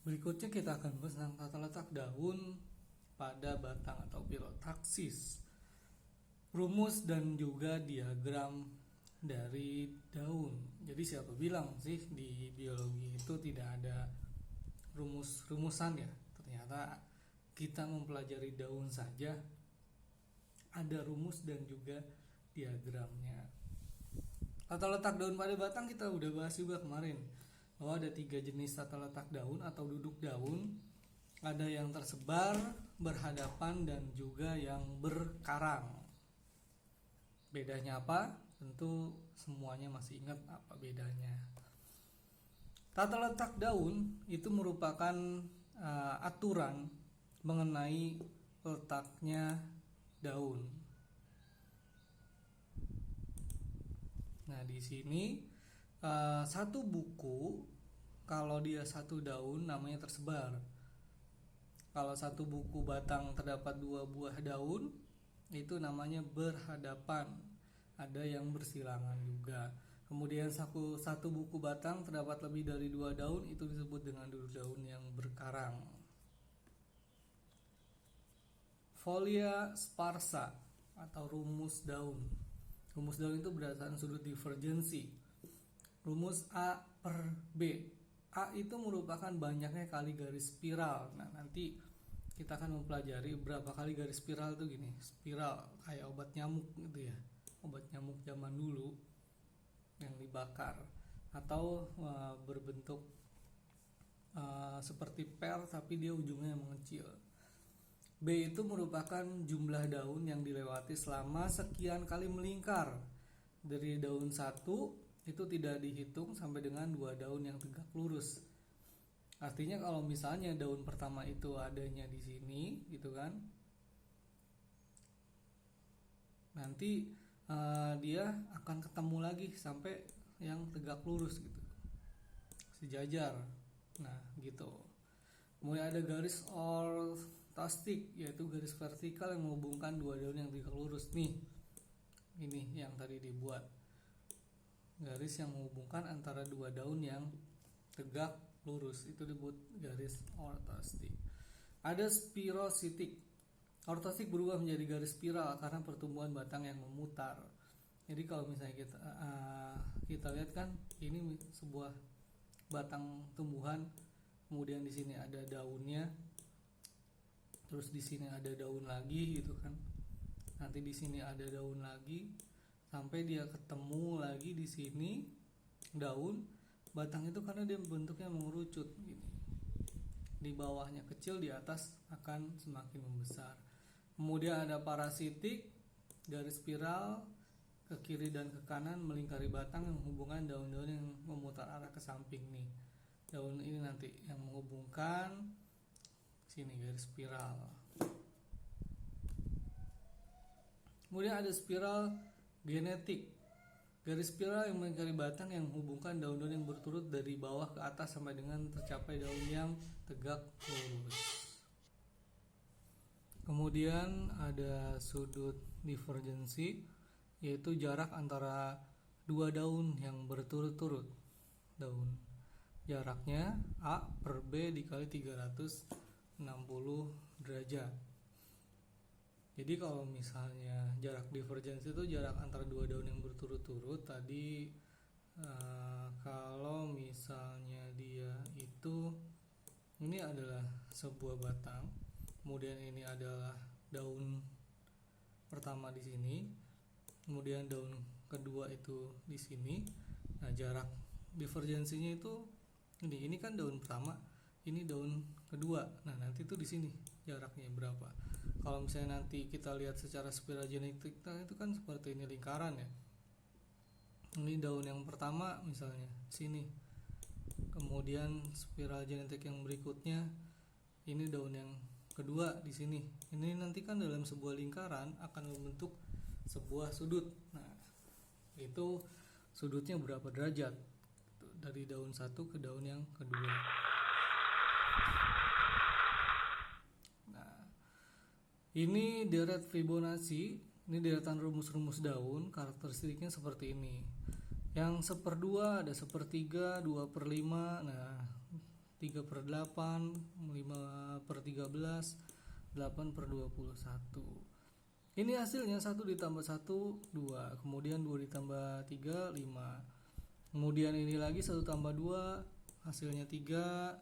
Berikutnya kita akan bahas tentang tata letak daun pada batang atau filotaksis, rumus dan juga diagram dari daun. Jadi siapa bilang sih di biologi itu tidak ada rumus-rumusan ya? Ternyata kita mempelajari daun saja ada rumus dan juga diagramnya. Tata letak daun pada batang kita udah bahas juga kemarin, bahwa ada 3 jenis tata letak daun atau duduk daun. Ada yang tersebar, berhadapan, dan juga yang berkarang. Bedanya apa? Tentu semuanya masih ingat apa bedanya. Tata letak daun itu merupakan aturan mengenai letaknya daun. Nah, di sini satu buku kalau dia satu daun namanya tersebar. Kalau satu buku batang terdapat 2 buah daun itu namanya berhadapan. Ada yang bersilangan juga. Kemudian satu buku batang terdapat lebih dari 2 daun itu disebut dengan duduk daun yang berkarang. Folia sparsa atau rumus daun. Rumus daun itu berdasarkan sudut divergensi. Rumus A per B. A itu merupakan banyaknya kali garis spiral. Nah, nanti kita akan mempelajari berapa kali garis spiral itu gini. Spiral kayak obat nyamuk gitu ya. Obat nyamuk zaman dulu yang dibakar atau berbentuk seperti per tapi dia ujungnya mengecil. B itu merupakan jumlah daun yang dilewati selama sekian kali melingkar. Dari daun 1 itu tidak dihitung sampai dengan 2 daun yang tegak lurus. Artinya kalau misalnya daun pertama itu adanya di sini gitu kan, nanti dia akan ketemu lagi sampai yang tegak lurus gitu, sejajar. Nah gitu. Kemudian ada garis ortostik, yaitu garis vertikal yang menghubungkan 2 daun yang tegak lurus. Nih, ini yang tadi dibuat, garis yang menghubungkan antara 2 daun yang tegak lurus, itu disebut garis ortostik. Ada spirositik. Ortostik berubah menjadi garis spiral karena pertumbuhan batang yang memutar. Jadi kalau misalnya kita lihat kan ini sebuah batang tumbuhan, kemudian di sini ada daunnya, terus di sini ada daun lagi gitu kan. Nanti di sini ada daun lagi sampai dia ketemu lagi di sini daun. Batang itu karena dia bentuknya mengerucut gini. Di bawahnya kecil, di atas akan semakin membesar. Kemudian ada parasitik, garis spiral ke kiri dan ke kanan melingkari batang yang menghubungkan daun-daun yang memutar arah ke samping nih. Daun ini nanti yang menghubungkan sini garis spiral. Kemudian ada spiral genetik, garis spiral yang melingkari batang yang menghubungkan daun-daun yang berturut dari bawah ke atas sampai dengan tercapai daun yang tegak lurus. Kemudian ada sudut divergensi, yaitu jarak antara 2 daun yang berturut-turut. Daun jaraknya A per B dikali 360 derajat. Jadi kalau misalnya jarak divergensi itu jarak antara 2 daun yang berturut-turut. Tadi kalau misalnya dia itu, ini adalah sebuah batang, kemudian ini adalah daun pertama di sini, kemudian daun kedua itu di sini. Nah, jarak divergensinya itu ini kan daun pertama, ini daun kedua. Nah, nanti itu di sini jaraknya berapa. Kalau misalnya nanti kita lihat secara spiral genetik itu kan seperti ini lingkaran ya. Ini daun yang pertama misalnya sini. Kemudian spiral genetik yang berikutnya ini daun yang kedua di sini. Ini nanti kan dalam sebuah lingkaran akan membentuk sebuah sudut. Nah, itu sudutnya berapa derajat dari daun satu ke daun yang kedua. Nah, ini deret Fibonacci, ini deretan rumus-rumus daun. Karakteristiknya seperti ini. Yang 1/2 ada 1/3, 2/5. Nah, 3/8, 5/13, 8/21. Ini hasilnya 1 ditambah 1, 2. Kemudian 2 ditambah 3, 5. Kemudian ini lagi 1 tambah 2, hasilnya 3.